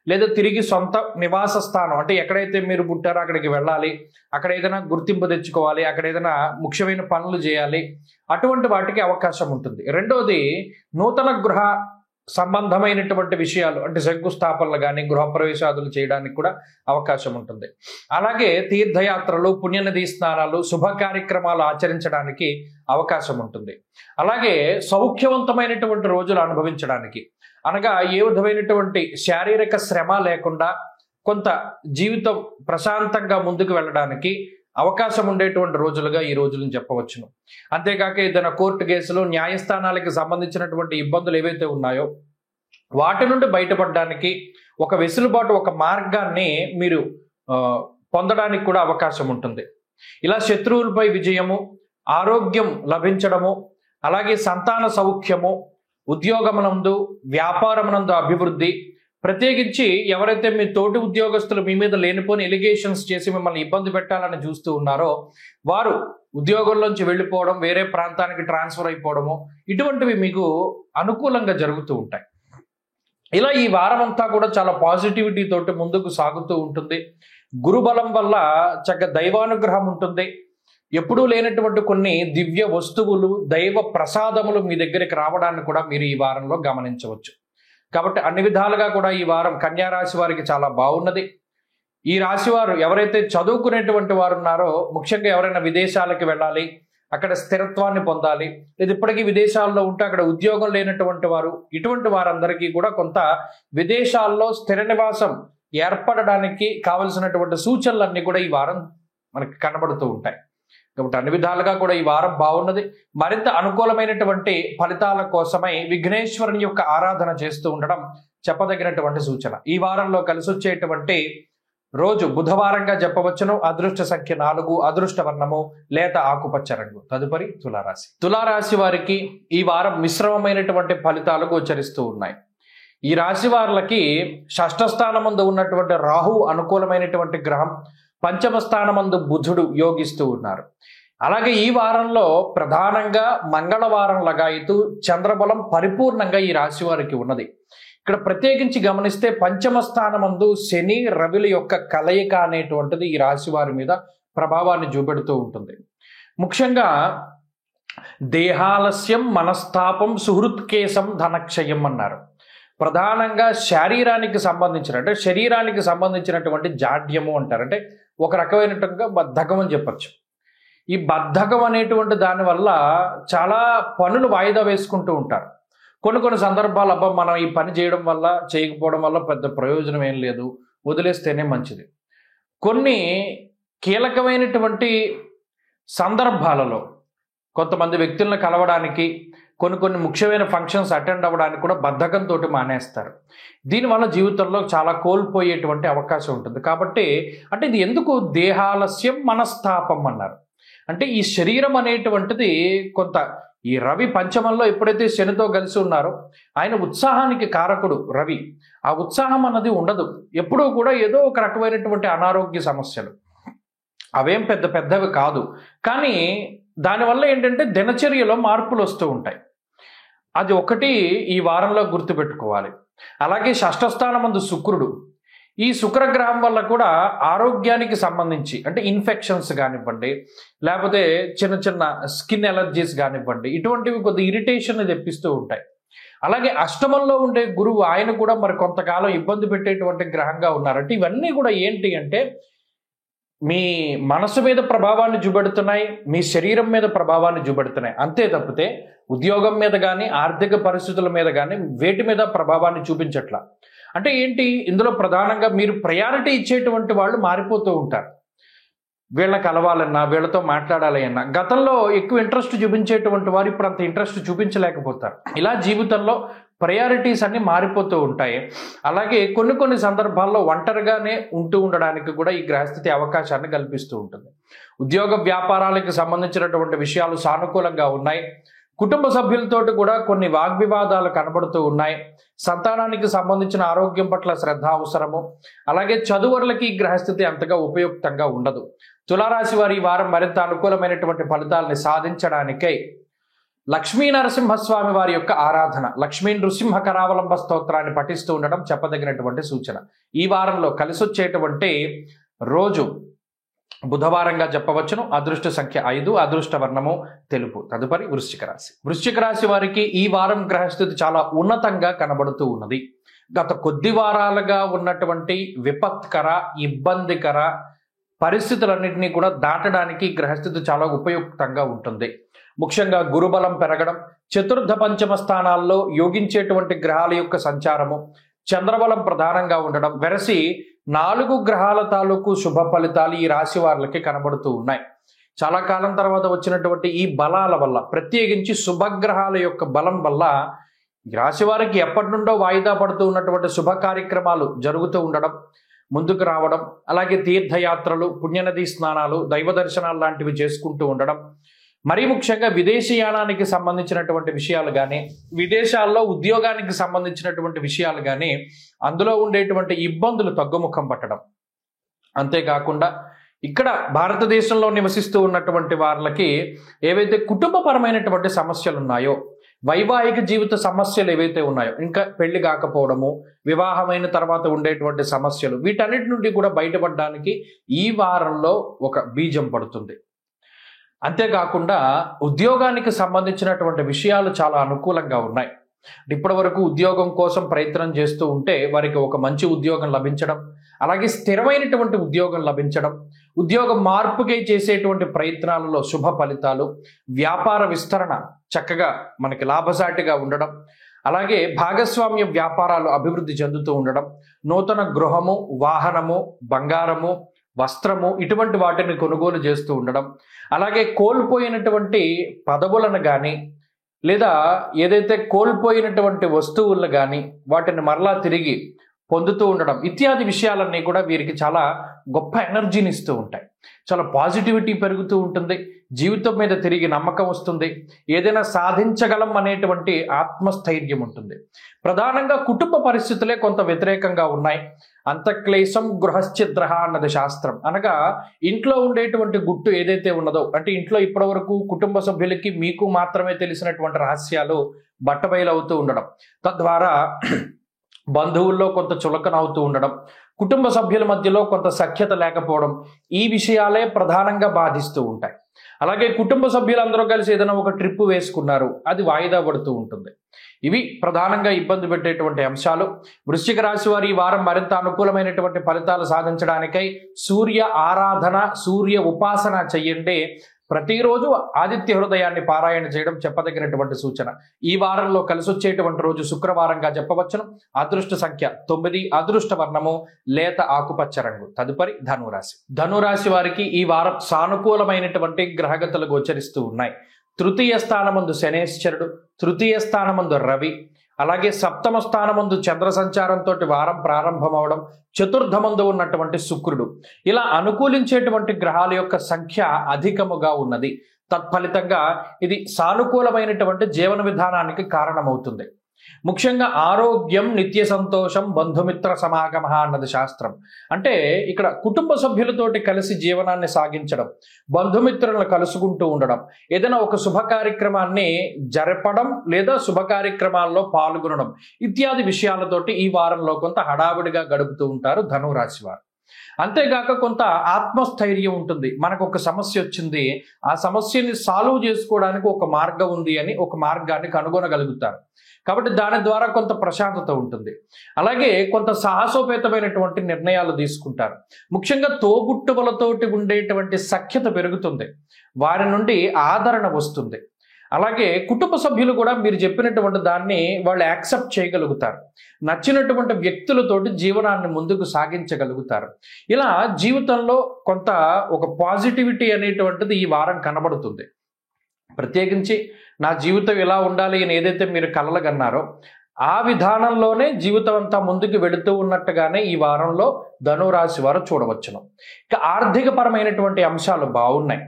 లేదా తిరిగి సొంత నివాస స్థానం అంటే ఎక్కడైతే మీరు పుట్టారో అక్కడికి వెళ్ళాలి, అక్కడ ఏదైనా గుర్తింపు తెచ్చుకోవాలి, అక్కడ ఏదైనా ముఖ్యమైన పనులు చేయాలి, అటువంటి వాటికి అవకాశం ఉంటుంది. రెండోది నూతన గృహ సంబంధమైనటువంటి విషయాలు అంటే శంకుస్థాపనలు కానీ గృహప్రవేశాదులు చేయడానికి కూడా అవకాశం ఉంటుంది. అలాగే తీర్థయాత్రలు, పుణ్యనదీ స్నానాలు, శుభ కార్యక్రమాలు ఆచరించడానికి అవకాశం ఉంటుంది. అలాగే సౌఖ్యవంతమైనటువంటి రోజులు అనుభవించడానికి, అనగా ఏ విధమైనటువంటి శారీరక శ్రమ లేకుండా కొంత జీవితం ప్రశాంతంగా ముందుకు వెళ్ళడానికి అవకాశం ఉండేటువంటి రోజులుగా ఈ రోజులను చెప్పవచ్చును. అంతేకాక ఏదైనా కోర్టు కేసులు, న్యాయస్థానాలకు సంబంధించినటువంటి ఇబ్బందులు ఏవైతే ఉన్నాయో వాటి నుండి బయటపడడానికి ఒక వెసులుబాటు, ఒక మార్గాన్ని మీరు పొందడానికి కూడా అవకాశం ఉంటుంది. ఇలా శత్రువులపై విజయము, ఆరోగ్యం లభించడము, అలాగే సంతాన సౌఖ్యము, ఉద్యోగమునందు, వ్యాపారమునందు అభివృద్ధి, ప్రత్యేకించి ఎవరైతే మీ తోటి ఉద్యోగస్తులు మీ మీద లేనిపోని ఎలిగేషన్స్ చేసి మిమ్మల్ని ఇబ్బంది పెట్టాలని చూస్తూ ఉన్నారో వారు ఉద్యోగంలోంచి వెళ్ళిపోవడం, వేరే ప్రాంతానికి ట్రాన్స్ఫర్ అయిపోవడము, ఇటువంటివి మీకు అనుకూలంగా జరుగుతూ ఉంటాయి. ఇలా ఈ వారం అంతా కూడా చాలా పాజిటివిటీ తోటి ముందుకు సాగుతూ ఉంటుంది. గురుబలం వల్ల చక్కగా దైవానుగ్రహం ఉంటుంది. ఎప్పుడూ లేనటువంటి కొన్ని దివ్య వస్తువులు, దైవ ప్రసాదములు మీ దగ్గరికి రావడాన్ని కూడా మీరు ఈ వారంలో గమనించవచ్చు. కాబట్టి అన్ని విధాలుగా కూడా ఈ వారం కన్యారాశి వారికి చాలా బాగున్నది. ఈ రాశి వారు ఎవరైతే చదువుకునేటువంటి వారు ఉన్నారో, ముఖ్యంగా ఎవరైనా విదేశాలకు వెళ్ళాలి, అక్కడ స్థిరత్వాన్ని పొందాలి, లేదా ఇప్పటికీ విదేశాల్లో ఉంటే అక్కడ ఉద్యోగం లేనటువంటి వారు, ఇటువంటి వారందరికీ కూడా కొంత విదేశాల్లో స్థిర నివాసం ఏర్పడడానికి కావలసినటువంటి సూచనలన్నీ కూడా ఈ వారం మనకి కనబడుతూ ఉంటాయి. కాబట్టి అన్ని విధాలుగా కూడా ఈ వారం బాగున్నది. మరింత అనుకూలమైనటువంటి ఫలితాల కోసమై విఘ్నేశ్వరుని యొక్క ఆరాధన చేస్తూ ఉండడం చెప్పదగినటువంటి సూచన. ఈ వారంలో కలిసి వచ్చేటువంటి రోజు బుధవారంగా చెప్పవచ్చును. అదృష్ట సంఖ్య 4, అదృష్ట వర్ణము లేత ఆకుపచ్చ రంగు. తదుపరి తులారాశి. తులారాశి వారికి ఈ వారం మిశ్రమమైనటువంటి ఫలితాలు గోచరిస్తూ ఉన్నాయి. ఈ రాశి వారికి షష్ఠ స్థానమందు ఉన్నటువంటి రాహు అనుకూలమైనటువంటి గ్రహం, పంచమ స్థానమందు బుధుడు యోగిస్తూ ఉన్నారు. అలాగే ఈ వారంలో ప్రధానంగా మంగళవారం లగాయితూ చంద్రబలం పరిపూర్ణంగా ఈ రాశి వారికి ఉన్నది. ఇక్కడ ప్రత్యేకించి గమనిస్తే పంచమ స్థానమందు శని రవిల యొక్క కలయిక అనేటువంటిది ఈ రాశి వారి మీద ప్రభావాన్ని చూపెడుతూ ఉంటుంది. ముఖ్యంగా దేహాలస్యం, మనస్తాపం, సుహృత్కేశం, ధనక్షయం అన్నారు. ప్రధానంగా శరీరానికి సంబంధించినటువంటి జాడ్యము అంటారు. అంటే ఒక రకమైనట్టుగా బద్ధకం అని చెప్పచ్చు. ఈ బద్ధకం అనేటువంటి దానివల్ల చాలా పనులు వాయిదా వేసుకుంటూ ఉంటారు. కొన్ని సందర్భాలు అబ్బా మనం ఈ పని చేయడం వల్ల, చేయకపోవడం వల్ల పెద్ద ప్రయోజనం ఏం లేదు, వదిలేస్తేనే మంచిది. కొన్ని కీలకమైనటువంటి సందర్భాలలో కొంతమంది వ్యక్తులను కలవడానికి, కొన్ని ముఖ్యమైన ఫంక్షన్స్ అటెండ్ అవ్వడానికి కూడా బద్ధకంతో మానేస్తారు. దీనివల్ల జీవితంలో చాలా కోల్పోయేటువంటి అవకాశం ఉంటుంది. కాబట్టి అంటే ఇది ఎందుకు దేహాలస్యం మనస్తాపం అన్నారు అంటే ఈ శరీరం అనేటువంటిది కొంత ఈ రవి పంచమంలో ఎప్పుడైతే శనితో కలిసి ఉన్నారో ఆయన ఉత్సాహానికి కారకుడు రవి. ఆ ఉత్సాహం అన్నది ఉండదు. ఎప్పుడూ కూడా ఏదో ఒక రకమైనటువంటి అనారోగ్య సమస్యలు, అవేం పెద్దవి కాదు. కానీ దానివల్ల ఏంటంటే దినచర్యలో మార్పులు వస్తూ ఉంటాయి. అది ఒకటి ఈ వారంలో గుర్తుపెట్టుకోవాలి. అలాగే షష్ఠస్థానమందు శుక్రుడు, ఈ శుక్రగ్రహం వల్ల కూడా ఆరోగ్యానికి సంబంధించి అంటే ఇన్ఫెక్షన్స్ కానివ్వండి, లేకపోతే చిన్న స్కిన్ ఎలర్జీస్ కానివ్వండి, ఇటువంటివి కొద్ది ఇరిటేషన్ తెప్పిస్తూ ఉంటాయి. అలాగే అష్టమంలో ఉండే గురువు ఆయన కూడా మరి కొంతకాలం ఇబ్బంది పెట్టేటువంటి గ్రహంగా ఉన్నారంటే ఇవన్నీ కూడా ఏంటి అంటే మీ మనసు మీద ప్రభావాన్ని చూపెడుతున్నాయి, మీ శరీరం మీద ప్రభావాన్ని చూపెడుతున్నాయి. అంతే తప్పితే ఉద్యోగం మీద కానీ ఆర్థిక పరిస్థితుల మీద కానీ వేటి మీద ప్రభావాన్ని చూపించట్లా. అంటే ఏంటి, ఇందులో ప్రధానంగా మీరు ప్రయారిటీ ఇచ్చేటువంటి వాళ్ళు మారిపోతూ ఉంటారు. వీళ్ళని కలవాలన్నా, వీళ్ళతో మాట్లాడాలి అన్నా గతంలో ఎక్కువ ఇంట్రెస్ట్ చూపించేటువంటి వారు ఇప్పుడు అంత ఇంట్రెస్ట్ చూపించలేకపోతారు. ఇలా జీవితంలో ప్రయారిటీస్ అన్ని మారిపోతూ ఉంటాయి. అలాగే కొన్ని సందర్భాల్లో ఒంటరిగానే ఉంటూ ఉండడానికి కూడా ఈ గ్రహస్థితి అవకాశాన్ని కల్పిస్తూ ఉంటుంది. ఉద్యోగ వ్యాపారాలకు సంబంధించినటువంటి విషయాలు సానుకూలంగా ఉన్నాయి. కుటుంబ సభ్యులతోటి కూడా కొన్ని వాగ్వివాదాలు కనబడుతూ ఉన్నాయి. సంతానానికి సంబంధించిన ఆరోగ్యం పట్ల శ్రద్ధ అవసరము. అలాగే చదువులకి గ్రహస్థితి అంతగా ఉపయుక్తంగా ఉండదు. తులారాశి వారి ఈ వారం మరింత అనుకూలమైనటువంటి ఫలితాలని సాధించడానికై లక్ష్మీ నరసింహస్వామి వారి యొక్క ఆరాధన, లక్ష్మీ నృసింహ కరావలంబ స్తోత్రాన్ని పఠిస్తూ ఉండడం చెప్పదగినటువంటి సూచన. ఈ వారంలో కలిసొచ్చేటువంటి రోజు బుధవారంగా చెప్పవచ్చును. అదృష్ట సంఖ్య 5, అదృష్ట వర్ణము తెలుపు. తదుపరి వృశ్చిక రాశి. వృశ్చిక రాశి వారికి ఈ వారం గ్రహస్థితి చాలా ఉన్నతంగా కనబడుతూ ఉన్నది. గత కొద్ది వారాలుగా ఉన్నటువంటి విపత్కర ఇబ్బందికర పరిస్థితులన్నింటినీ కూడా దాటడానికి గ్రహస్థితి చాలా ఉపయుక్తంగా ఉంటుంది. ముఖ్యంగా గురుబలం పెరగడం, చతుర్థ పంచమ స్థానాల్లో యోగించేటువంటి గ్రహాల యొక్క సంచారము, చంద్రబలం ప్రధానంగా ఉండడం, వెరసి 4 గ్రహాల తాలూకు శుభ ఫలితాలు ఈ రాశి వారికి కనబడుతూ ఉన్నాయి. చాలా కాలం తర్వాత వచ్చినటువంటి ఈ బలాల వల్ల, ప్రత్యేకించి శుభగ్రహాల యొక్క బలం వల్ల ఈ రాశి వారికి ఎప్పటి నుండో వాయిదా పడుతూ ఉన్నటువంటి శుభ కార్యక్రమాలు జరుగుతూ ఉండడం, ముందుకు రావడం, అలాగే తీర్థయాత్రలు, పుణ్యనదీ స్నానాలు, దైవ దర్శనాలు లాంటివి చేసుకుంటూ ఉండడం, మరీ ముఖ్యంగా విదేశీయానానికి సంబంధించినటువంటి విషయాలు కానీ, విదేశాల్లో ఉద్యోగానికి సంబంధించినటువంటి విషయాలు కానీ, అందులో ఉండేటువంటి ఇబ్బందులు తగ్గుముఖం పట్టడం. అంతేకాకుండా ఇక్కడ భారతదేశంలో నివసిస్తూ ఉన్నటువంటి వాళ్ళకి ఏవైతే కుటుంబపరమైనటువంటి సమస్యలు ఉన్నాయో, వైవాహిక జీవిత సమస్యలు ఏవైతే ఉన్నాయో, ఇంకా పెళ్లి కాకపోవడము, వివాహమైన తర్వాత ఉండేటువంటి సమస్యలు, వీటన్నిటి నుండి కూడా బయటపడడానికి ఈ వారంలో ఒక బీజం పడుతుంది. అంతేకాకుండా ఉద్యోగానికి సంబంధించినటువంటి విషయాలు చాలా అనుకూలంగా ఉన్నాయి. ఇప్పటి వరకు ఉద్యోగం కోసం ప్రయత్నం చేస్తూ ఉంటే వారికి ఒక మంచి ఉద్యోగం లభించడం, అలాగే స్థిరమైనటువంటి ఉద్యోగం లభించడం, ఉద్యోగం మార్పుకై చేసేటువంటి ప్రయత్నాలలో శుభ ఫలితాలు, వ్యాపార విస్తరణ చక్కగా మనకి లాభసాటిగా ఉండడం, అలాగే భాగస్వామ్య వ్యాపారాలు అభివృద్ధి చెందుతూ ఉండడం, నూతన గృహము, వాహనము, బంగారము, వస్త్రము ఇటువంటి వాటిని కొనుగోలు చేస్తూ ఉండడం, అలాగే కోల్పోయినటువంటి పదవులను కానీ లేదా ఏదైతే కోల్పోయినటువంటి వస్తువులను కానీ వాటిని మరలా తిరిగి పొందుతూ ఉండడం ఇత్యాది విషయాలన్నీ కూడా వీరికి చాలా గొప్ప ఎనర్జీని ఇస్తూ ఉంటాయి. చాలా పాజిటివిటీ పెరుగుతూ ఉంటుంది. జీవితం మీద తిరిగి నమ్మకం వస్తుంది. ఏదైనా సాధించగలం అనేటువంటి ఆత్మస్థైర్యం ఉంటుంది. ప్రధానంగా కుటుంబ పరిస్థితులే కొంత వ్యతిరేకంగా ఉన్నాయి. అంతఃక్లేశం గృహశ్చిద్ర అన్నది శాస్త్రం. అనగా ఇంట్లో ఉండేటువంటి గుట్టు ఏదైతే ఉన్నదో, అంటే ఇంట్లో ఇప్పటివరకు కుటుంబ సభ్యులకి మీకు మాత్రమే తెలిసినటువంటి రహస్యాలు బట్టబయలవుతూ ఉండడం, తద్వారా బంధువుల్లో కొంత చులకన అవుతూ ఉండడం, కుటుంబ సభ్యుల మధ్యలో కొంత సఖ్యత లేకపోవడం, ఈ విషయాలే ప్రధానంగా బాధిస్తూ ఉంటాయి. అలాగే కుటుంబ సభ్యులందరూ కలిసి ఏదైనా ఒక ట్రిప్ వేసుకున్నారు, అది వాయిదా పడుతూ ఉంటుంది. ఇవి ప్రధానంగా ఇబ్బంది పెట్టేటువంటి అంశాలు. వృశ్చిక రాశి వారి ఈ వారం మరింత అనుకూలమైనటువంటి ఫలితాలు సాధించడానికై సూర్య ఆరాధన, సూర్య ఉపాసన చెయ్యండి. ప్రతిరోజు ఆదిత్య హృదయాన్ని పారాయణ చేయడం చెప్పదగినటువంటి సూచన. ఈ వారంలో కలిసి వచ్చేటువంటి రోజు శుక్రవారంగా చెప్పవచ్చును. అదృష్ట సంఖ్య 9, అదృష్ట వర్ణము లేత ఆకుపచ్చ రంగు. తదుపరి ధనురాశి. ధనురాశి వారికి ఈ వారం సానుకూలమైనటువంటి గ్రహగతులు గోచరిస్తూ ఉన్నాయి. తృతీయ స్థానమందు శనేశ్వరుడు, తృతీయ స్థానమందు రవి, అలాగే సప్తమ స్థానమందు చంద్ర సంచారంతో వారం ప్రారంభమవడం, చతుర్థమందు ఉన్నటువంటి శుక్రుడు, ఇలా అనుకూలించేటువంటి గ్రహాల యొక్క సంఖ్య అధికముగా ఉన్నది. తత్ఫలితంగా ఇది సానుకూలమైనటువంటి జీవన విధానానికి కారణమవుతుంది. ముఖ్యంగా ఆరోగ్యం, నిత్య సంతోషం, బంధుమిత్ర సమాగమ అన్నది శాస్త్రం. అంటే ఇక్కడ కుటుంబ సభ్యులతోటి కలిసి జీవనాన్ని సాగించడం, బంధుమిత్రులను కలుసుకుంటూ ఉండడం, ఏదైనా ఒక శుభ కార్యక్రమాన్ని జరపడం లేదా శుభ కార్యక్రమాల్లో పాల్గొనడం ఇత్యాది విషయాలతోటి ఈ వారంలో కొంత హడావిడిగా గడుపుతూ ఉంటారు ధనురాశి వారు. అంతేగాక కొంత ఆత్మస్థైర్యం ఉంటుంది. మనకు ఒక సమస్య వచ్చింది, ఆ సమస్యని సాల్వ్ చేసుకోవడానికి ఒక మార్గం ఉంది అని ఒక మార్గాన్ని కనుగొనగలుగుతారు. కాబట్టి దాని ద్వారా కొంత ప్రశాంతత ఉంటుంది. అలాగే కొంత సాహసోపేతమైనటువంటి నిర్ణయాలు తీసుకుంటారు. ముఖ్యంగా తోబుట్టువులతోటి ఉండేటువంటి సఖ్యత పెరుగుతుంది, వారి నుండి ఆదరణ వస్తుంది. అలాగే కుటుంబ సభ్యులు కూడా మీరు చెప్పినటువంటి దాన్ని వాళ్ళు యాక్సెప్ట్ చేయగలుగుతారు. నచ్చినటువంటి వ్యక్తులతోటి జీవనాన్ని ముందుకు సాగించగలుగుతారు. ఇలా జీవితంలో కొంత ఒక పాజిటివిటీ అనేటువంటిది ఈ వారం కనబడుతుంది. ప్రత్యేకించి నా జీవితం ఎలా ఉండాలి అని ఏదైతే మీరు కలలుగన్నారో ఆ విధానంలోనే జీవితం అంతా ముందుకు వెళుతూ ఉన్నట్టుగానే ఈ వారంలో ధనురాశి వారు చూడవచ్చును. ఇక ఆర్థికపరమైనటువంటి అంశాలు బాగున్నాయి.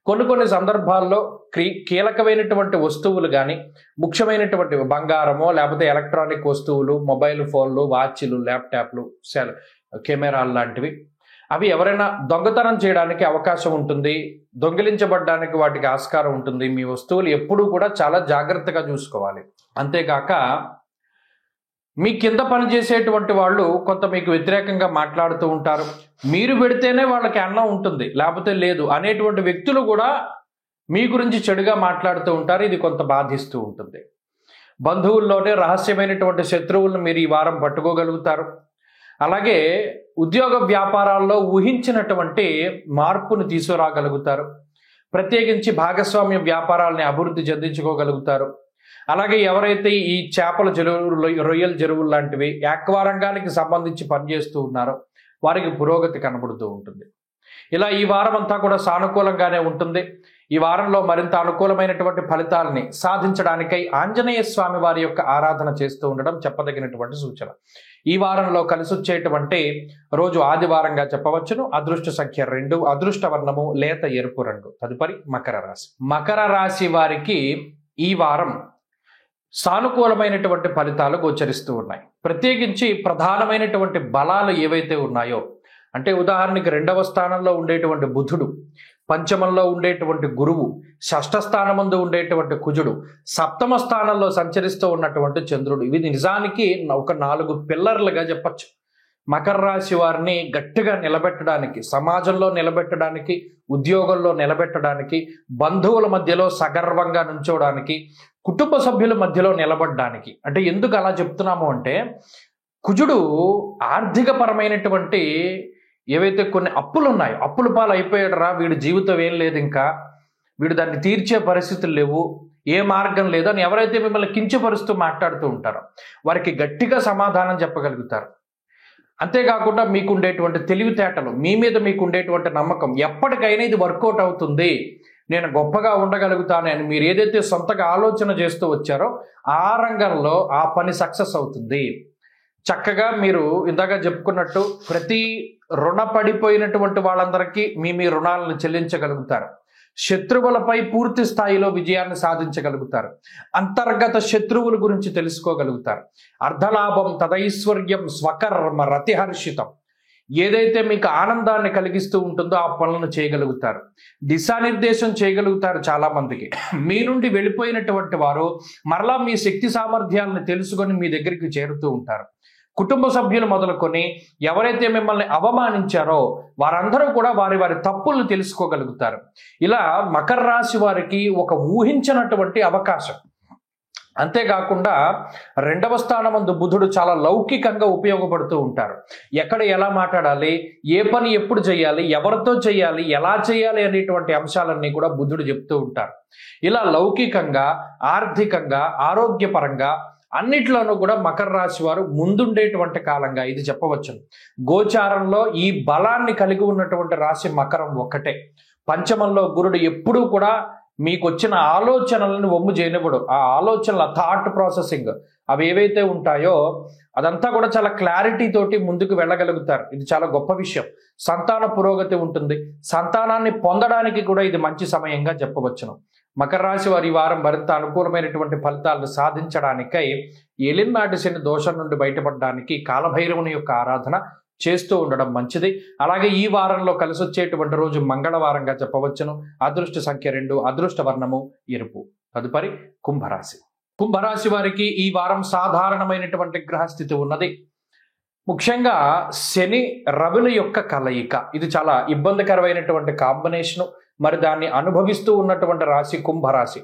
కొన్ని సందర్భాల్లో కీలకమైనటువంటి వస్తువులు కానీ, ముఖ్యమైనటువంటి బంగారమో లేకపోతే ఎలక్ట్రానిక్ వస్తువులు, మొబైల్ ఫోన్లు, వాచ్లు, ల్యాప్టాప్లు, కెమెరాలు లాంటివి అవి ఎవరైనా దొంగతనం చేయడానికి అవకాశం ఉంటుంది, దొంగిలించబడడానికి వాటికి ఆస్కారం ఉంటుంది. మీ వస్తువులు ఎప్పుడూ కూడా చాలా జాగ్రత్తగా చూసుకోవాలి. అంతేకాక మీ కింద పనిచేసేటువంటి వాళ్ళు కొంత మీకు వ్యతిరేకంగా మాట్లాడుతూ ఉంటారు. మీరు పెడితేనే వాళ్ళకి అన్నం ఉంటుంది, లేకపోతే లేదు అనేటువంటి వ్యక్తులు కూడా మీ గురించి చెడుగా మాట్లాడుతూ ఉంటారు. ఇది కొంత బాధిస్తూ ఉంటుంది. బంధువుల్లోనే రహస్యమైనటువంటి శత్రువులను మీరు ఈ వారం పట్టుకోగలుగుతారు. అలాగే ఉద్యోగ వ్యాపారాల్లో ఊహించినటువంటి మార్పును తీసుకురాగలుగుతారు. ప్రత్యేకించి భాగస్వామ్య వ్యాపారాలని అభివృద్ధి చెందించుకోగలుగుతారు. అలాగే ఎవరైతే ఈ చేపల చెరువులు, రొయ్యల చెరువులు లాంటివి ఆక్వా రంగానికి సంబంధించి పనిచేస్తూ ఉన్నారో వారికి పురోగతి కనబడుతూ ఉంటుంది. ఇలా ఈ వారం అంతా కూడా సానుకూలంగానే ఉంటుంది. ఈ వారంలో మరింత అనుకూలమైనటువంటి ఫలితాలని సాధించడానికై ఆంజనేయ స్వామి వారి యొక్క ఆరాధన చేస్తూ ఉండడం చెప్పదగినటువంటి సూచన. ఈ వారంలో కలిసి వచ్చేటువంటి రోజు ఆదివారంగా చెప్పవచ్చును. అదృష్ట సంఖ్య 2, అదృష్ట వర్ణము లేత ఎరుపు రంగు. తదుపరి మకర రాశి. మకర రాశి వారికి ఈ వారం సానుకూలమైనటువంటి ఫలితాలు గోచరిస్తూ ఉన్నాయి. ప్రత్యేకించి ప్రధానమైనటువంటి బలాలు ఏవైతే ఉన్నాయో, అంటే ఉదాహరణకి 2వ స్థానంలో ఉండేటువంటి బుధుడు, పంచమంలో ఉండేటువంటి గురువు, షష్ఠ స్థానమందు ఉండేటువంటి కుజుడు, సప్తమ స్థానంలో సంచరిస్తూ ఉన్నటువంటి చంద్రుడు, ఇవి నిజానికి ఒక 4 పిల్లర్లుగా చెప్పచ్చు. మకర రాశి వారిని గట్టిగా నిలబెట్టడానికి, సమాజంలో నిలబెట్టడానికి, ఉద్యోగంలో నిలబెట్టడానికి, బంధువుల మధ్యలో సగర్వంగా నుంచోడానికి, కుటుంబ సభ్యుల మధ్యలో నిలబడడానికి. అంటే ఎందుకు అలా చెప్తున్నాము అంటే, కుజుడు ఆర్థిక పరమైనటువంటి ఏవైతే కొన్ని అప్పులు ఉన్నాయో, అప్పుల పాలు అయిపోయాడు రా, వీడి జీవితం ఏం లేదు, ఇంకా వీడు దాన్ని తీర్చే పరిస్థితులు లేవు, ఏ మార్గం లేదు అని ఎవరైతే మిమ్మల్ని కించపరుస్తూ మాట్లాడుతూ ఉంటారో వారికి గట్టిగా సమాధానం చెప్పగలుగుతారు. అంతేకాకుండా మీకు ఉండేటువంటి తెలివితేటలు, మీ మీద మీకు ఉండేటువంటి నమ్మకం, ఎప్పటికైనా ఇది వర్కౌట్ అవుతుంది, నేను గొప్పగా ఉండగలుగుతాను అని మీరు ఏదైతే సొంతగా ఆలోచన చేస్తూ వచ్చారో ఆ రంగంలో ఆ పని సక్సెస్ అవుతుంది. చక్కగా మీరు ఇందాక చెప్పుకున్నట్టు ప్రతి రుణపడిపోయినటువంటి వాళ్ళందరికీ మీ రుణాలను చెల్లించగలుగుతారు. శత్రువులపై పూర్తి స్థాయిలో విజయాన్ని సాధించగలుగుతారు. అంతర్గత శత్రువుల గురించి తెలుసుకోగలుగుతారు. అర్ధలాభం తదైశ్వర్యం స్వకర్మ రతిహర్షితం. ఏదైతే మీకు ఆనందాన్ని కలిగిస్తూ ఉంటుందో ఆ పనులను చేయగలుగుతారు. దిశానిర్దేశం చేయగలుగుతారు. చాలా మందికి మీ నుండి వెళ్ళిపోయినటువంటి వారు మరలా మీ శక్తి సామర్థ్యాలను తెలుసుకొని మీ దగ్గరికి చేరుతూ ఉంటారు. కుటుంబ సభ్యులు మొదలుకొని ఎవరైతే మిమ్మల్ని అవమానించారో వారందరూ కూడా వారి వారి తప్పులను తెలుసుకోగలుగుతారు. ఇలా మకర రాశి వారికి ఒక ఊహించినటువంటి అవకాశం. అంతేకాకుండా 2వ స్థానమందు బుధుడు చాలా లౌకికంగా ఉపయోగపడుతూ ఉంటారు. ఎక్కడ ఎలా మాట్లాడాలి, ఏ పని ఎప్పుడు చేయాలి, ఎవరితో చేయాలి, ఎలా చేయాలి అనేటువంటి అంశాలన్నీ కూడా బుధుడు చెప్తూ ఉంటారు. ఇలా లౌకికంగా, ఆర్థికంగా, ఆరోగ్యపరంగా అన్నిట్లోనూ కూడా మకర రాశి వారు ముందుండేటువంటి కాలంగా ఇది చెప్పవచ్చు. గోచారంలో ఈ బలాన్ని కలిగి ఉన్నటువంటి రాశి మకరం ఒక్కటే. పంచమంలో గురుడు ఎప్పుడూ కూడా మీకు వచ్చిన ఆలోచనలను వమ్ము చేయనివ్వడు. ఆ ఆలోచనల థాట్ ప్రాసెసింగ్ అవి ఏవైతే ఉంటాయో అదంతా కూడా చాలా క్లారిటీ తోటి ముందుకు వెళ్ళగలుగుతారు. ఇది చాలా గొప్ప విషయం. సంతాన పురోగతి ఉంటుంది. సంతానాన్ని పొందడానికి కూడా ఇది మంచి సమయంగా చెప్పవచ్చును. మకర రాశి వారి ఈ వారం మరింత అనుకూలమైనటువంటి ఫలితాలను సాధించడానికై ఏలినాటి శని దోషం నుండి బయటపడడానికి కాలభైరవుని యొక్క ఆరాధన చేస్తూ ఉండడం మంచిది. అలాగే ఈ వారంలో కలిసి వచ్చేటువంటి రోజు మంగళవారంగా చెప్పవచ్చును. అదృష్ట సంఖ్య 2, అదృష్ట వర్ణము ఎరుపు. తదుపరి కుంభరాశి. కుంభరాశి వారికి ఈ వారం సాధారణమైనటువంటి గ్రహస్థితి ఉన్నది. ముఖ్యంగా శని రవుల యొక్క కలయిక ఇది చాలా ఇబ్బందికరమైనటువంటి కాంబినేషను. మరి దాన్ని అనుభవిస్తూ ఉన్నటువంటి రాశి కుంభరాశి.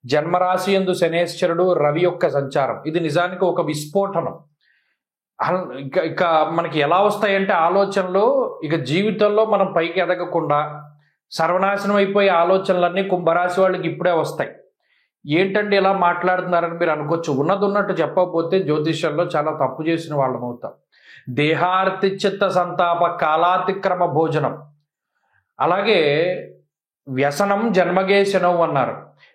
జన్మరాశి యందు శనేశ్వరుడు రవి యొక్క సంచారం ఇది నిజానికి ఒక విస్ఫోటనం. ఇక మనకి ఎలా వస్తాయంటే ఆలోచనలు ఇక జీవితంలో మనం పైకి ఎదగకుండా సర్వనాశనం అయిపోయే ఆలోచనలన్నీ కుంభరాశి వాళ్ళకి ఇప్పుడే వస్తాయి. ఏంటంటే ఇలా మాట్లాడుతున్నారని మీరు అనుకోవచ్చు. ఉన్నది ఉన్నట్టు చెప్పకపోతే జ్యోతిష్యంలో చాలా తప్పు చేసిన వాళ్ళం అవుతాం. దేహార్తి చిత్త సంతాప కాలాతిక్రమ భోజనం, అలాగే వ్యసనం జన్మగేశనం అన్నారు.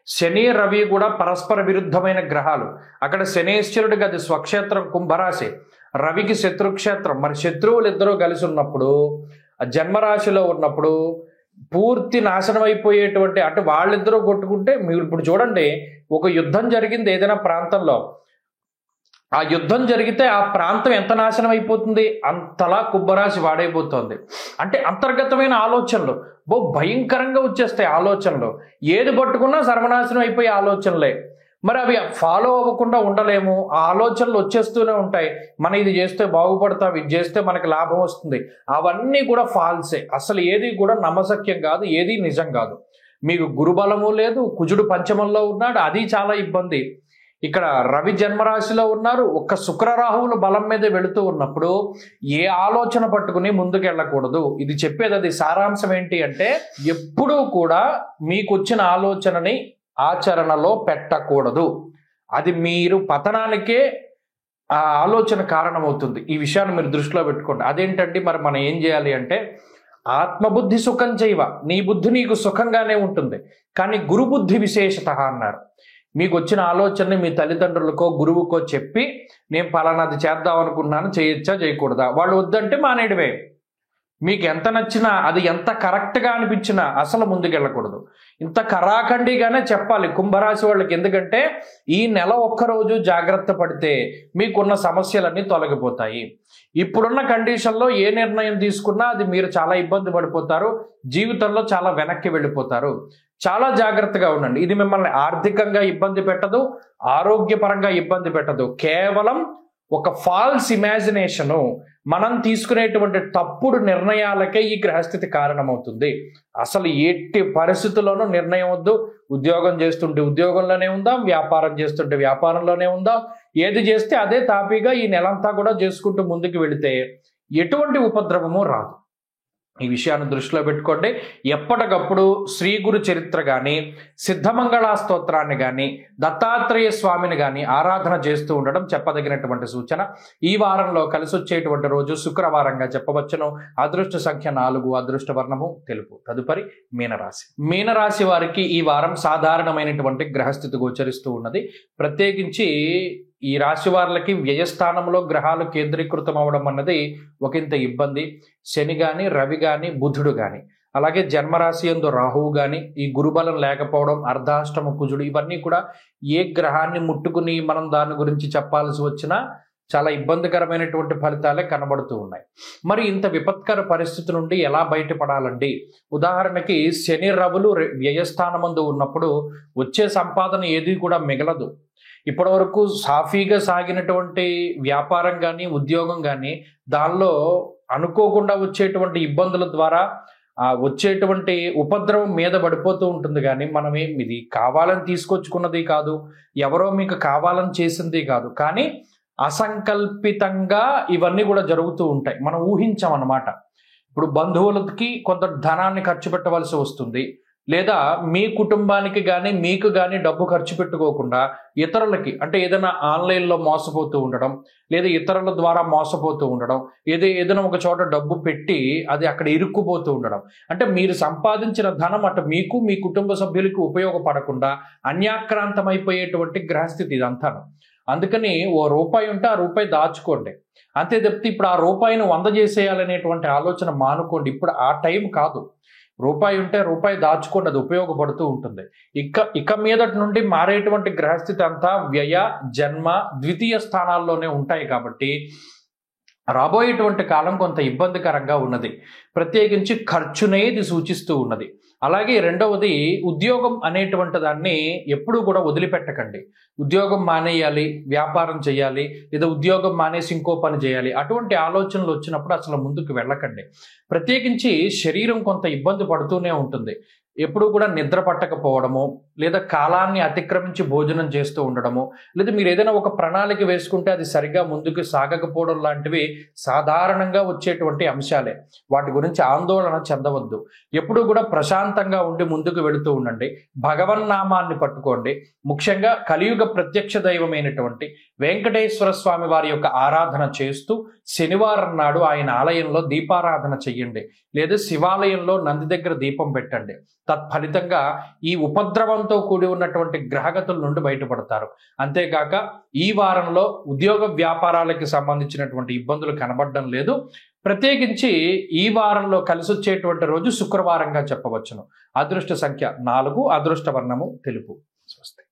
శని రవి కూడా పరస్పర విరుద్ధమైన గ్రహాలు. అక్కడ శనేశ్వరుడికి అది స్వక్షేత్రం కుంభరాశి, రవికి శత్రుక్షేత్రం. మరి శత్రువులు ఇద్దరూ కలిసి ఉన్నప్పుడు జన్మరాశిలో ఉన్నప్పుడు పూర్తి నాశనం అయిపోయేటువంటి అంటే వాళ్ళిద్దరూ కొట్టుకుంటే మీరు ఇప్పుడు చూడండి, ఒక యుద్ధం జరిగింది ఏదైనా ప్రాంతంలో, ఆ యుద్ధం జరిగితే ఆ ప్రాంతం ఎంత నాశనం అయిపోతుంది, అంతలా కుంభరాశి వాడైపోతుంది. అంటే అంతర్గతమైన ఆలోచనలు భయంకరంగా వచ్చేస్తాయి. ఆలోచనలు ఏది పట్టుకున్నా సర్వనాశనం అయిపోయే ఆలోచనలే. మరి అవి ఫాలో అవ్వకుండా ఉండలేము. ఆ ఆలోచనలు వచ్చేస్తూనే ఉంటాయి. మనం ఇది చేస్తే బాగుపడతాం, ఇది చేస్తే మనకి లాభం వస్తుంది. అవన్నీ కూడా ఫాల్సే. అసలు ఏది కూడా నమ్మశక్యం కాదు, ఏది నిజం కాదు. మీకు గురుబలము లేదు, కుజుడు పంచమంలో ఉన్నాడు, అది చాలా ఇబ్బంది. ఇక్కడ రవి జన్మరాశిలో ఉన్నారు. ఒక్క శుక్రరాహువుల బలం మీద వెళుతూ ఉన్నప్పుడు ఏ ఆలోచన పట్టుకుని ముందుకు వెళ్ళకూడదు. ఇది చెప్పేది అది సారాంశం ఏంటి అంటే ఎప్పుడూ కూడా మీకు వచ్చిన ఆలోచనని ఆచరణలో పెట్టకూడదు. అది మీరు పతనానికే ఆ ఆలోచన కారణమవుతుంది. ఈ విషయాన్ని మీరు దృష్టిలో పెట్టుకోండి. అదేంటంటే మరి మనం ఏం చేయాలి అంటే ఆత్మబుద్ధి సుఖం చేయవ, నీ బుద్ధి నీకు సుఖంగానే ఉంటుంది, కానీ గురుబుద్ధి విశేషత అన్నారు. మీకు వచ్చిన ఆలోచనని మీ తల్లిదండ్రులకో గురువుకో చెప్పి నేను పలానాది చేద్దాం అనుకున్నాను, చేయొచ్చా చేయకూడదా, వాళ్ళు వద్దంటే మానేయడమే. మీకు ఎంత నచ్చినా అది ఎంత కరెక్ట్గా అనిపించినా అసలు ముందుకెళ్ళకూడదు. ఇంత కరాఖండిగానే చెప్పాలి కుంభరాశి వాళ్ళకి. ఎందుకంటే ఈ నెల ఒక్కరోజు జాగ్రత్త పడితే మీకున్న సమస్యలన్నీ తొలగిపోతాయి. ఇప్పుడున్న కండిషన్లో ఏ నిర్ణయం తీసుకున్నా అది మీరు చాలా ఇబ్బంది పడిపోతారు, జీవితంలో చాలా వెనక్కి వెళ్ళిపోతారు. చాలా జాగ్రత్తగా ఉండండి. ఇది మిమ్మల్ని ఆర్థికంగా ఇబ్బంది పెట్టదు, ఆరోగ్యపరంగా ఇబ్బంది పెట్టదు. కేవలం ఒక ఫాల్స్ ఇమాజినేషను, మనం తీసుకునేటువంటి తప్పుడు నిర్ణయాలకే ఈ గ్రహస్థితి కారణమవుతుంది. అసలు ఎట్టి పరిస్థితుల్లోనూ నిర్ణయం వద్దు. ఉద్యోగం చేస్తుంటే ఉద్యోగంలోనే ఉందాం, వ్యాపారం చేస్తుంటే వ్యాపారంలోనే ఉందాం. ఏది చేస్తే అదే తాపీగా ఈ నెలంతా కూడా చేసుకుంటూ ముందుకు వెళితే ఎటువంటి ఉపద్రవము రాదు. ఈ విషయాన్ని దృష్టిలో పెట్టుకోండి. ఎప్పటికప్పుడు శ్రీ గురు చరిత్ర కానీ, సిద్ధమంగళ స్తోత్రాన్ని కానీ, దత్తాత్రేయ స్వామిని కానీ ఆరాధన చేస్తూ ఉండడం చెప్పదగినటువంటి సూచన. ఈ వారంలో కలిసి వచ్చేటువంటి రోజు శుక్రవారంగా చెప్పవచ్చును. అదృష్ట సంఖ్య 4, అదృష్ట వర్ణము తెలుపు. తదుపరి మీనరాశి. మీనరాశి వారికి ఈ వారం సాధారణమైనటువంటి గ్రహస్థితి గోచరిస్తూ ఉన్నది. ప్రత్యేకించి ఈ రాశి వారికి వ్యయస్థానంలో గ్రహాలు కేంద్రీకృతం అవడం అన్నది ఒకంత ఇబ్బంది. శని కానీ, రవి కానీ, బుధుడు కానీ, అలాగే జన్మరాశి యందు రాహువు కానీ, ఈ గురుబలం లేకపోవడం, అర్ధాష్టమ కుజుడు, ఇవన్నీ కూడా ఏ గ్రహాన్ని ముట్టుకుని మనం దాని గురించి చెప్పాల్సి వచ్చినా చాలా ఇబ్బందికరమైనటువంటి ఫలితాలే కనబడుతూ ఉన్నాయి. మరి ఇంత విపత్కర పరిస్థితి నుండి ఎలా బయటపడాలండి? ఉదాహరణకి శని రవులు వ్యయస్థానమందు ఉన్నప్పుడు వచ్చే సంపాదన ఏది కూడా మిగలదు. ఇప్పటి వరకు సాఫీగా సాగినటువంటి వ్యాపారం కానీ, ఉద్యోగం కానీ, దానిలో అనుకోకుండా వచ్చేటువంటి ఇబ్బందుల ద్వారా వచ్చేటువంటి ఉపద్రవం మీద పడిపోతూ ఉంటుంది. కానీ మనమేం ఇది కావాలని తీసుకొచ్చుకున్నది కాదు, ఎవరో మీకు కావాలని చేసింది కాదు, కానీ అసంకల్పితంగా ఇవన్నీ కూడా జరుగుతూ ఉంటాయి. మనం ఊహించామన్నమాట. ఇప్పుడు బంధువులకి కొంత ధనాన్ని ఖర్చు పెట్టవలసి వస్తుంది, లేదా మీ కుటుంబానికి కానీ మీకు కానీ డబ్బు ఖర్చు పెట్టుకోకుండా ఇతరులకి అంటే ఏదైనా ఆన్లైన్లో మోసపోతూ ఉండడం, లేదా ఇతరుల ద్వారా మోసపోతూ ఉండడం, ఏదైనా ఒక చోట డబ్బు పెట్టి అది అక్కడ ఇరుక్కుపోతూ ఉండడం, అంటే మీరు సంపాదించిన ధనం అటు మీకు మీ కుటుంబ సభ్యులకి ఉపయోగపడకుండా అన్యాక్రాంతమైపోయేటువంటి గ్రహస్థితి ఇదంతా. అందుకని ఓ రూపాయి ఉంటే ఆ రూపాయి దాచుకోండి, అంతే తప్పితే ఇప్పుడు ఆ రూపాయిని 100 చేసేయాలనేటువంటి ఆలోచన మానుకోండి. ఇప్పుడు ఆ టైం కాదు. రూపాయి ఉంటే రూపాయి దాచుకోండి, అది ఉపయోగపడుతూ ఉంటుంది. ఇక మీదటి నుండి మారేటువంటి గ్రహస్థితి అంతా వ్యయ, జన్మ, ద్వితీయ స్థానాల్లోనే ఉంటాయి కాబట్టి రాబోయేటువంటి కాలం కొంత ఇబ్బందికరంగా ఉన్నది. ప్రత్యేకించి ఖర్చునేది సూచిస్తూ ఉన్నది. అలాగే రెండవది, ఉద్యోగం అనేటువంటి దాన్ని ఎప్పుడూ కూడా వదిలిపెట్టకండి. ఉద్యోగం మానేయాలి, వ్యాపారం చేయాలి, లేదా ఉద్యోగం మానేసి ఇంకో పని చేయాలి, అటువంటి ఆలోచనలు వచ్చినప్పుడు అసలు ముందుకు వెళ్ళకండి. ప్రత్యేకించి శరీరం కొంత ఇబ్బంది పడుతూనే ఉంటుంది. ఎప్పుడు కూడా నిద్ర పట్టకపోవడము, లేదా కాలాన్ని అతిక్రమించి భోజనం చేస్తూ ఉండడము, లేదా మీరు ఏదైనా ఒక ప్రణాళిక వేసుకుంటే అది సరిగా ముందుకు సాగకపోవడం లాంటివి సాధారణంగా వచ్చేటువంటి అంశాలే. వాటి గురించి ఆందోళన చెందవద్దు. ఎప్పుడు కూడా ప్రశాంతంగా ఉండి ముందుకు వెళుతూ ఉండండి. భగవన్నామాన్ని పట్టుకోండి. ముఖ్యంగా కలియుగ ప్రత్యక్ష దైవమైనటువంటి వెంకటేశ్వర స్వామి వారి యొక్క ఆరాధన చేస్తూ శనివారం నాడు ఆయన ఆలయంలో దీపారాధన చెయ్యండి, లేదా శివాలయంలో నంది దగ్గర దీపం పెట్టండి. తత్ఫలితంగా ఈ ఉపద్రవంతో కూడి ఉన్నటువంటి గ్రహగతుల నుండి బయటపడతారు. అంతేకాక ఈ వారంలో ఉద్యోగ వ్యాపారాలకి సంబంధించినటువంటి ఇబ్బందులు కనబడడం లేదు. ప్రత్యేకించి ఈ వారంలో కలిసి వచ్చేటువంటి రోజు శుక్రవారంగా చెప్పవచ్చును. అదృష్ట సంఖ్య 4, అదృష్ట వర్ణము తెలుపు. స్వస్తి.